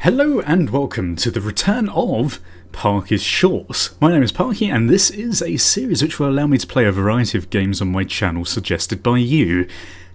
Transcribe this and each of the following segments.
Hello and welcome to the return of Parky's Shorts. My name is Parky and this is a series which will allow me to play a variety of games on my channel suggested by you.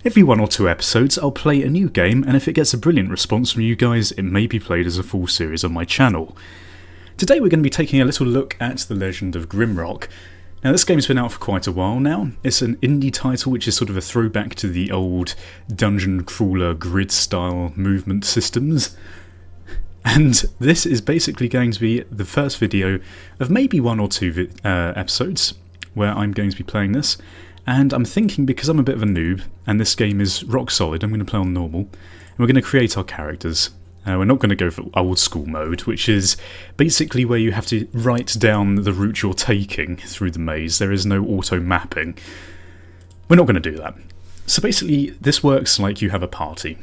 Every 1 or 2 episodes I'll play a new game, and if it gets a brilliant response from you guys it may be played as a full series on my channel. Today we're going to be taking a little look at The Legend of Grimrock. Now this game's been out for quite a while now. It's an indie title which is sort of a throwback to the old dungeon crawler grid style movement systems. And this is basically going to be the first video of maybe 1 or 2 episodes where I'm going to be playing this. And I'm thinking, because I'm a bit of a noob and this game is rock solid, I'm going to play on normal. And we're going to create our characters. We're not going to go for old school mode, which is basically where you have to write down the route you're taking through the maze. There is no auto mapping. We're not going to do that. So basically this works like you have a party.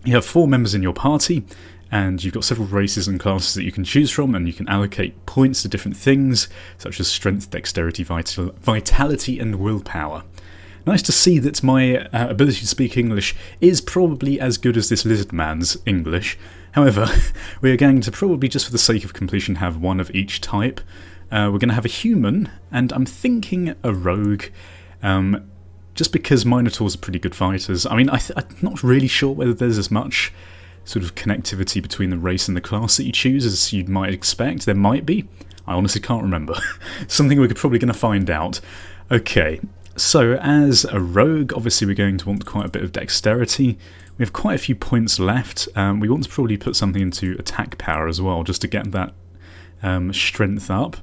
You have 4 members in your party, and you've got several races and classes that you can choose from, and you can allocate points to different things, such as strength, dexterity, vitality and willpower. Nice to see that my ability to speak English is probably as good as this lizard man's English. However, we are going to probably, just for the sake of completion, have 1 of each type. We're going to have a human, and I'm thinking a rogue, just because Minotaurs are pretty good fighters. I mean, I'm not really sure whether there's as much sort of connectivity between the race and the class that you choose as you might expect. There might be. I honestly can't remember. Something we're probably going to find out. Okay, so as a rogue, obviously we're going to want quite a bit of dexterity. We have quite a few points left. We want to probably put something into attack power as well, just to get that strength up.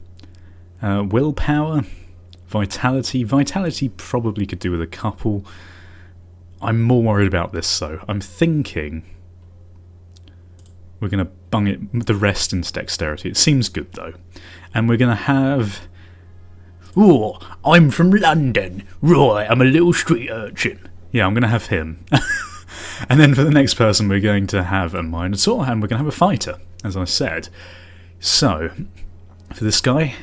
Willpower, vitality. Vitality probably could do with a couple. I'm more worried about this though. I'm thinking we're going to bung it the rest into dexterity. It seems good though. And we're going to have... Oh, I'm from London. Right, I'm a little street urchin. Yeah, I'm going to have him. And then for the next person we're going to have a Minotaur, and we're going to have a fighter, as I said. So, for this guy...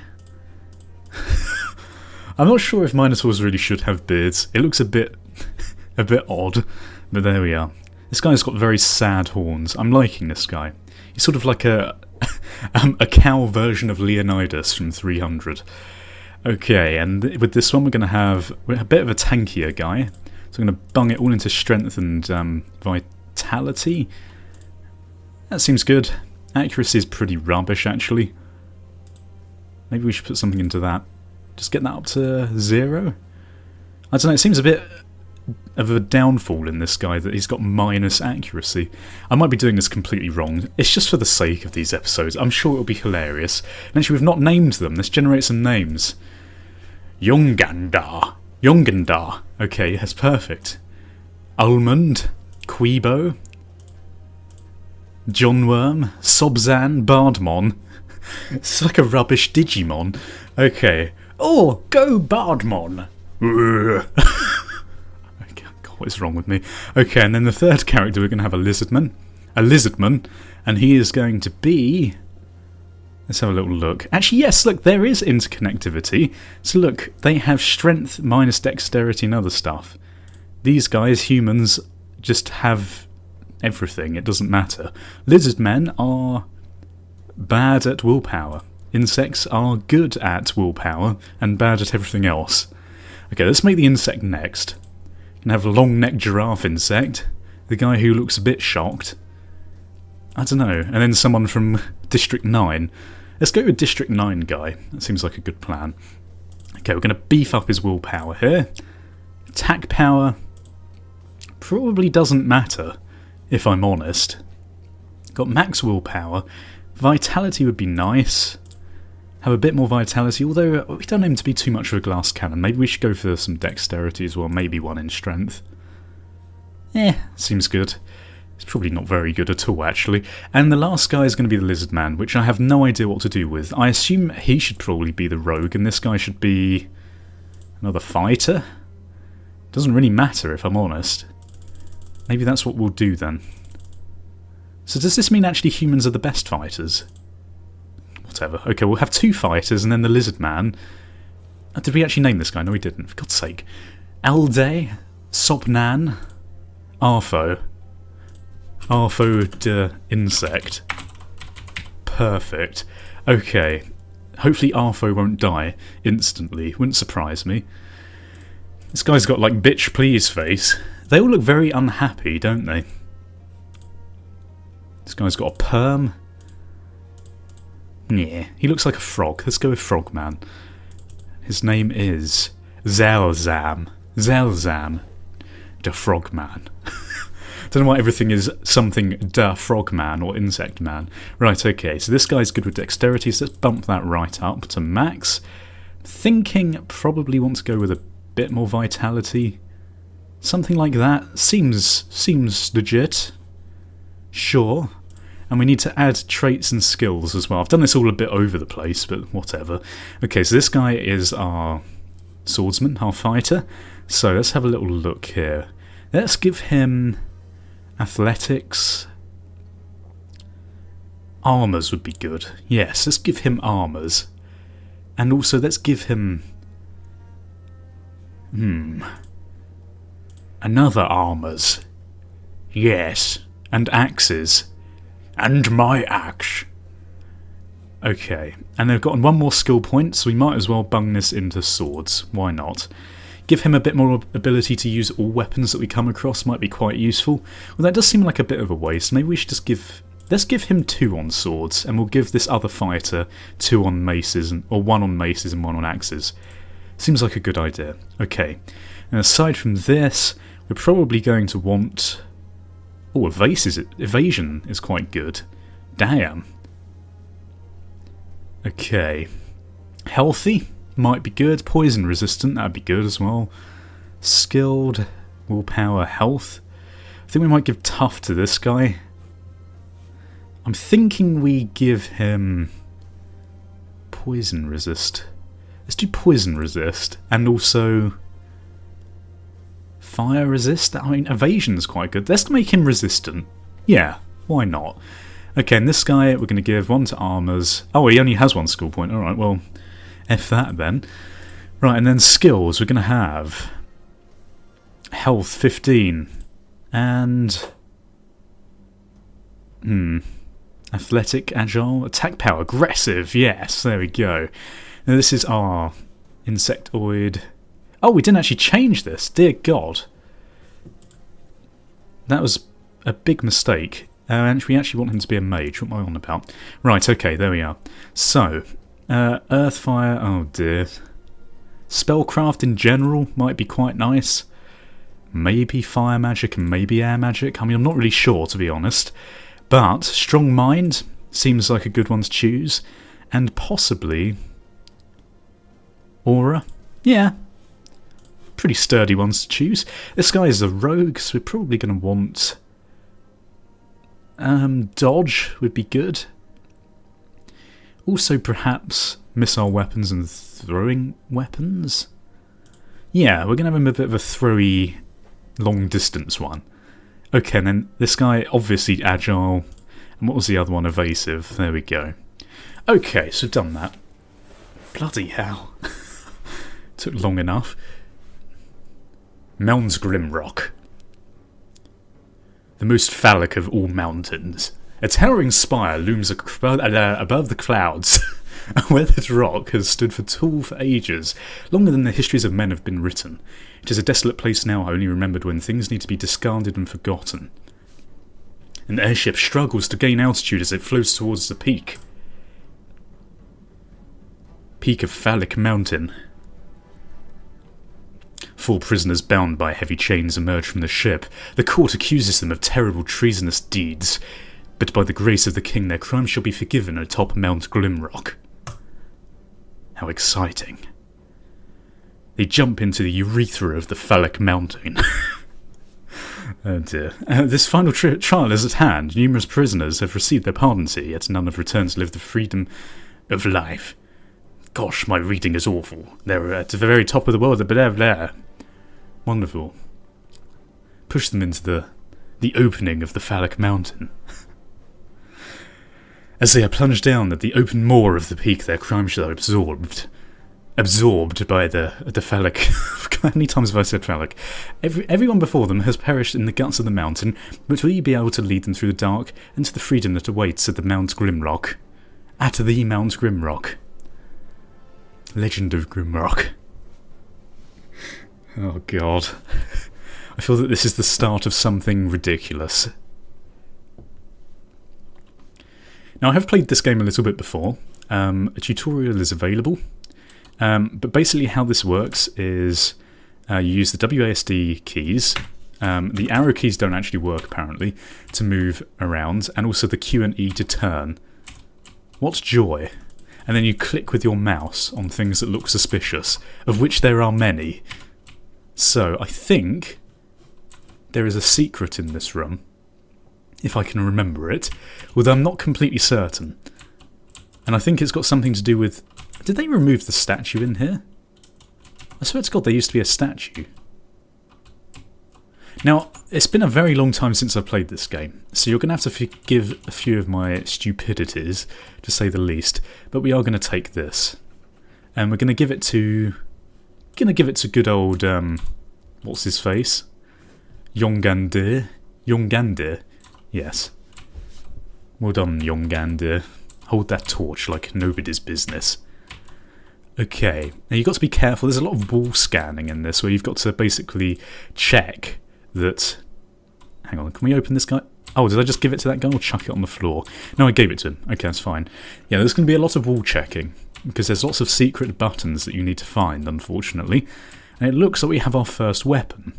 I'm not sure if Minotaurs really should have beards. It looks a bit odd, but there we are. This guy's got very sad horns. I'm liking this guy. He's sort of like a cow version of Leonidas from 300. Okay, and with this one we're going to have a bit of a tankier guy. So I'm going to bung it all into strength and vitality. That seems good. Accuracy is pretty rubbish actually. Maybe we should put something into that. Just get that up to 0? I don't know, it seems a bit of a downfall in this guy that he's got minus accuracy. I might be doing this completely wrong. It's just for the sake of these episodes. I'm sure it'll be hilarious. And actually we've not named them. Let's generate some names. Yongandar. Yongandar. Okay, that's perfect. Almond. Quibo. Johnworm. Sobzan. Bardmon. It's like a rubbish Digimon. Okay. Oh, go Bardmon. What is wrong with me? Okay, and then the third character we're going to have a lizardman. A lizardman, and he is going to be... Let's have a little look. Actually, yes, look, there is interconnectivity. So look, they have strength minus dexterity and other stuff. These guys, humans, just have everything. It doesn't matter. Lizardmen are bad at willpower. Insects are good at willpower and bad at everything else. Okay, let's make the insect next. And have a long-necked giraffe insect. The guy who looks a bit shocked. I don't know. And then someone from District 9. Let's go with District 9 guy. That seems like a good plan. Okay, we're going to beef up his willpower here. Attack power probably doesn't matter, if I'm honest. Got max willpower. Vitality would be nice. Have a bit more vitality, although we don't aim to be too much of a glass cannon. Maybe we should go for some dexterity as well, maybe 1 in strength. Seems good. It's probably not very good at all, actually. And the last guy is going to be the lizard man, which I have no idea what to do with. I assume he should probably be the rogue, and this guy should be another fighter? Doesn't really matter, if I'm honest. Maybe that's what we'll do then. So does this mean actually humans are the best fighters? Whatever. Okay, we'll have 2 fighters and then the lizard man. Did we actually name this guy? No, we didn't. For God's sake. Alde, Sobnan, Arfo. Arfo the insect. perfect. Okay, hopefully Artho won't die instantly, wouldn't surprise me. This guy's got like bitch please face. They all look very unhappy, don't they? This guy's got a perm. Yeah, he looks like a frog. Let's go with Frogman. His name is Zelzam. Zelzam. The Frogman. Don't know why everything is something da Frogman or Insect Man. Right, okay, so this guy's good with dexterity, so let's bump that right up to max. Thinking probably want to go with a bit more vitality. Something like that. Seems legit. Sure. And we need to add traits and skills as well. I've done this all a bit over the place, but whatever. Okay, so this guy is our swordsman, our fighter. So let's have a little look here. Let's give him athletics. Armours would be good. Yes, let's give him armours. And also let's give him... another armours. Yes. And axes. And my axe. Okay, and they've gotten one more skill point, so we might as well bung this into swords. Why not? Give him a bit more ability to use all weapons that we come across, might be quite useful. Well, that does seem like a bit of a waste. Maybe we should just give... Let's give him 2 on swords, and we'll give this other fighter 2 on maces, or 1 on maces and 1 on axes. Seems like a good idea. Okay, and aside from this, we're probably going to want... Oh, evasion is quite good. Damn. Okay. Healthy might be good. Poison resistant, that'd be good as well. Skilled, willpower, health. I think we might give tough to this guy. I'm thinking we give him poison resist. Let's do poison resist. And also fire resist. I mean, evasion's quite good. Let's make him resistant. Yeah, why not? Okay, and this guy we're going to give 1 to armours. Oh, he only has 1 skill point. Alright, well, F that then. Right, and then skills. We're going to have health 15. And... athletic, agile, attack power, aggressive. Yes, there we go. Now this is our insectoid... Oh, we didn't actually change this. Dear God. That was a big mistake. And we actually want him to be a mage. What am I on about? Right, okay, there we are. So, earth, fire, oh dear. Spellcraft in general might be quite nice. Maybe fire magic and maybe air magic. I mean, I'm not really sure, to be honest. But strong mind seems like a good one to choose. And possibly... aura? Yeah. Pretty sturdy ones to choose. This guy is a rogue, so we're probably going to want... dodge would be good. Also perhaps missile weapons and throwing weapons? Yeah, we're going to have him a bit of a throwy long distance one. Okay, and then this guy, obviously agile. And what was the other one? Evasive. There we go. Okay, so we've done that. Bloody hell. Took long enough. Mounds Grimrock. The most phallic of all mountains. A towering spire looms above the clouds. A weathered rock has stood tall for ages, longer than the histories of men have been written. It is a desolate place now, only remembered when things need to be discarded and forgotten. An airship struggles to gain altitude as it floats towards the peak. Peak of Phallic Mountain. 4 prisoners bound by heavy chains emerge from the ship. The court accuses them of terrible treasonous deeds, but by the grace of the king their crimes shall be forgiven atop Mount Grimrock. How exciting. They jump into the urethra of the Phallic Mountain. Oh dear. This final trial is at hand. Numerous prisoners have received their pardons here, yet none have returned to live the freedom of life. Gosh, my reading is awful. They're at the very top of the world, there. Wonderful. Push them into the opening of the Phallic Mountain. As they are plunged down at the open maw of the peak, their crimes are absorbed by the Phallic. How many times have I said Phallic? Everyone before them has perished in the guts of the mountain, but will you be able to lead them through the dark and to the freedom that awaits at the Mount Grimrock? At the Mount Grimrock. Legend of Grimrock. Oh god. I feel that this is the start of something ridiculous. Now I have played this game a little bit before. A tutorial is available. But basically how this works is you use the WASD keys. The arrow keys don't actually work apparently to move around, and also the Q and E to turn. What's joy? And then you click with your mouse on things that look suspicious, of which there are many. So I think there is a secret in this room, if I can remember it, although I'm not completely certain. And I think it's got something to do with... Did they remove the statue in here? I swear to God there used to be a statue. Now, it's been a very long time since I've played this game, so you're going to have to forgive a few of my stupidities, to say the least, but we are going to take this. And we're going to give it to... good old... what's his face? Yongandir? Yongandir? Yes. Well done, Yongandir. Hold that torch like nobody's business. Okay, now you've got to be careful. There's a lot of wall scanning in this, where you've got to basically check that... Hang on, can we open this guy? Oh, did I just give it to that guy or chuck it on the floor? No, I gave it to him. Okay, that's fine. Yeah, there's going to be a lot of wall checking, because there's lots of secret buttons that you need to find, unfortunately. And it looks like we have our first weapon.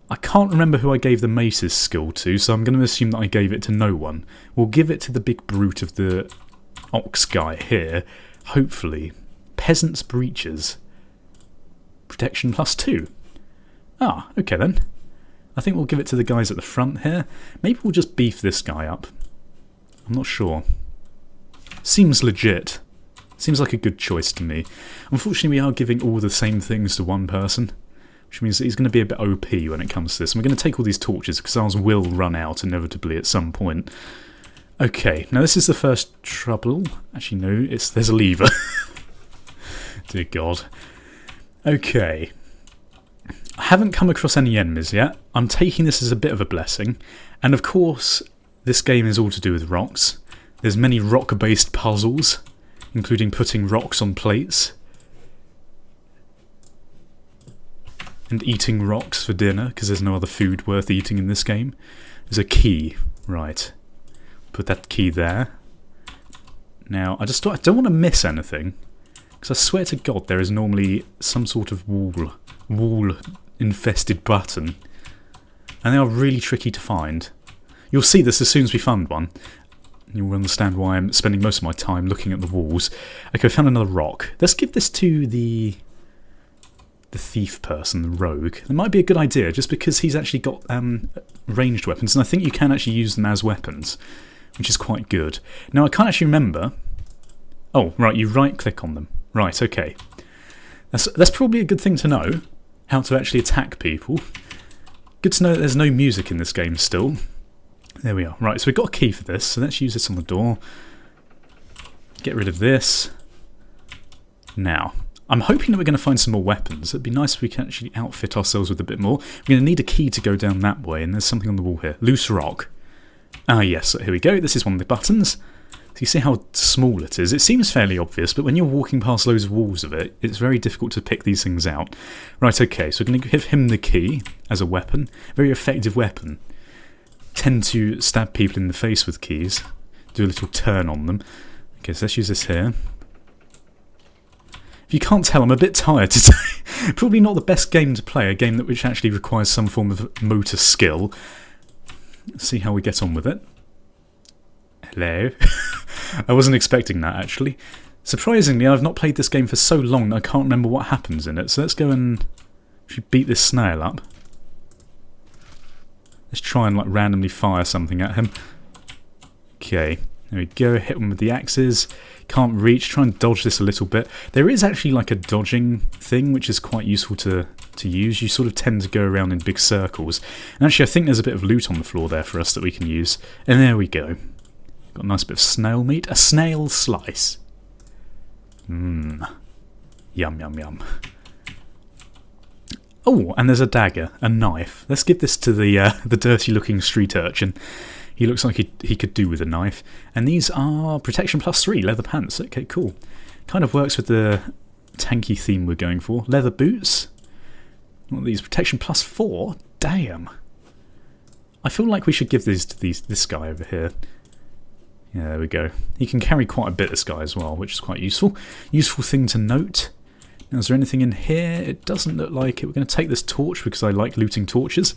I can't remember who I gave the mace's skill to, so I'm going to assume that I gave it to no one. We'll give it to the big brute of the ox guy here, hopefully. Peasant's breeches. Protection +2. Ah, okay then. I think we'll give it to the guys at the front here. Maybe we'll just beef this guy up. I'm not sure. Seems legit. Seems like a good choice to me. Unfortunately, we are giving all the same things to one person, which means that he's going to be a bit OP when it comes to this. And we're going to take all these torches, because ours will run out inevitably at some point. Okay, now this is the first trouble. Actually, no, there's a lever. Dear God. Okay. I haven't come across any enemies yet. I'm taking this as a bit of a blessing. And of course, this game is all to do with rocks. There's many rock-based puzzles, including putting rocks on plates. And eating rocks for dinner, because there's no other food worth eating in this game. There's a key. Right. Put that key there. Now, I don't want to miss anything, because I swear to God there is normally some sort of wall-infested button. And they are really tricky to find. You'll see this as soon as we find one. You'll understand why I'm spending most of my time looking at the walls. Okay, I found another rock. Let's give this to the thief person, the rogue. It might be a good idea, just because he's actually got ranged weapons, and I think you can actually use them as weapons, which is quite good. Now, I can't actually remember... Oh, right, you right-click on them. Right, okay. That's probably a good thing to know, how to actually attack people. Good to know that there's no music in this game still. There we are. Right, so we've got a key for this, so let's use this on the door. Get rid of this. Now, I'm hoping that we're going to find some more weapons. It'd be nice if we can actually outfit ourselves with a bit more. We're going to need a key to go down that way, and there's something on the wall here. Loose rock. Ah, yes, so here we go. This is one of the buttons. So you see how small it is. It seems fairly obvious, but when you're walking past loads of walls of it, it's very difficult to pick these things out. Right, okay, so we're going to give him the key as a weapon. Very effective weapon. Tend to stab people in the face with keys. Do a little turn on them. Okay, so let's use this here. If you can't tell, I'm a bit tired today. Probably not the best game to play, a game which actually requires some form of motor skill. Let's see how we get on with it. Hello. I wasn't expecting that, actually. Surprisingly, I've not played this game for so long that I can't remember what happens in it. So let's go and beat this snail up. Let's try and randomly fire something at him. Okay, there we go. Hit him with the axes. Can't reach. Try and dodge this a little bit. There is actually a dodging thing, which is quite useful to use. You sort of tend to go around in big circles. And actually, I think there's a bit of loot on the floor there for us that we can use. And there we go. Got a nice bit of snail meat. A snail slice. Mmm. Yum, yum, yum. Oh, and there's a dagger. A knife. Let's give this to the dirty-looking street urchin. He looks like he could do with a knife. And these are protection +3, leather pants. Okay, cool. Kind of works with the tanky theme we're going for. Leather boots. What are these? Protection +4? Damn. I feel like we should give these to this guy over here. Yeah, there we go. He can carry quite a bit, this guy, as well, which is quite useful. Useful thing to note. Now, is there anything in here? It doesn't look like it. We're going to take this torch because I like looting torches.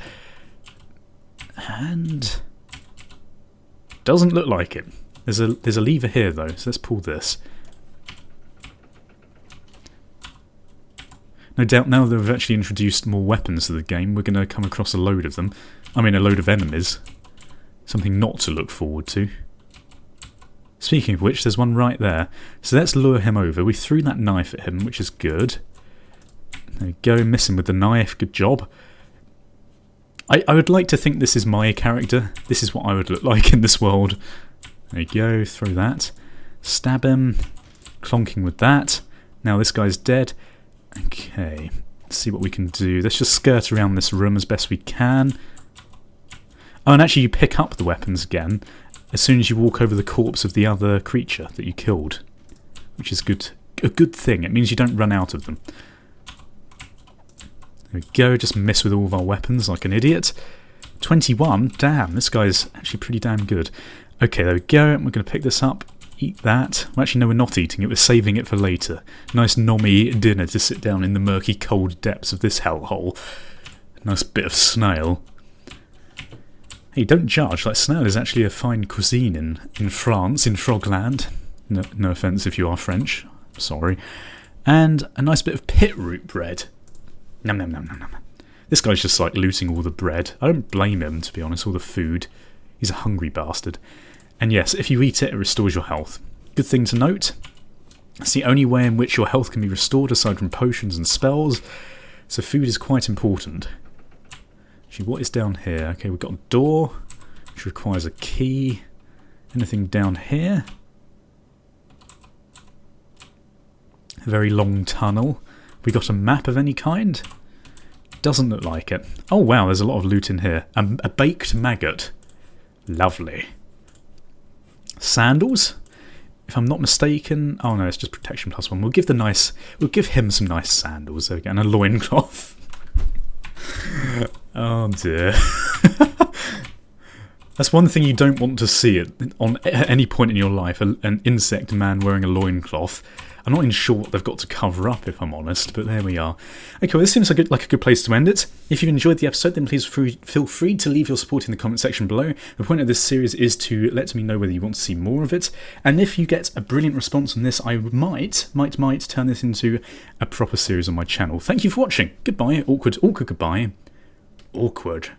And... doesn't look like it. There's a lever here, though, so let's pull this. No doubt now that we've actually introduced more weapons to the game, we're going to come across a load of them. I mean, a load of enemies. Something not to look forward to. Speaking of which, there's one right there. So let's lure him over. We threw that knife at him, which is good. There we go, miss him with the knife. Good job. I would like to think this is my character. This is what I would look like in this world. There you go, throw that. Stab him. Clonking with that. Now this guy's dead. Okay, let's see what we can do. Let's just skirt around this room as best we can. Oh, and actually you pick up the weapons again as soon as you walk over the corpse of the other creature that you killed. Which is good. A good thing. It means you don't run out of them. There we go, just miss with all of our weapons like an idiot. 21, damn, this guy's actually pretty damn good. Okay, there we go, we're going to pick this up. Eat that. Well, actually, no, we're not eating it. We're saving it for later. Nice nommy dinner to sit down in the murky, cold depths of this hellhole. Nice bit of snail. Hey, don't judge. Like, snail is actually a fine cuisine in France, in Frogland. No offence if you are French. Sorry. And a nice bit of pit root bread. Nom nom nom nom nom. This guy's just like looting all the bread. I don't blame him, to be honest, all the food. He's a hungry bastard. And yes, if you eat it, it restores your health. Good thing to note. It's the only way in which your health can be restored aside from potions and spells. So food is quite important. Actually, what is down here? Okay, we've got a door, which requires a key. Anything down here? A very long tunnel. We got a map of any kind? Doesn't look like it. Oh wow, there's a lot of loot in here. A baked maggot. Lovely. Sandals? If I'm not mistaken... oh no, it's just protection +1. We'll give him some nice sandals. There we go. And a loincloth. Oh dear. That's one thing you don't want to see at any point in your life. An insect man wearing a loincloth. I'm not even sure what they've got to cover up, if I'm honest, but there we are. Okay, well, this seems like a good place to end it. If you've enjoyed the episode, then please feel free to leave your support in the comment section below. The point of this series is to let me know whether you want to see more of it, and if you get a brilliant response on this, I might turn this into a proper series on my channel. Thank you for watching. Goodbye. Awkward goodbye. Awkward.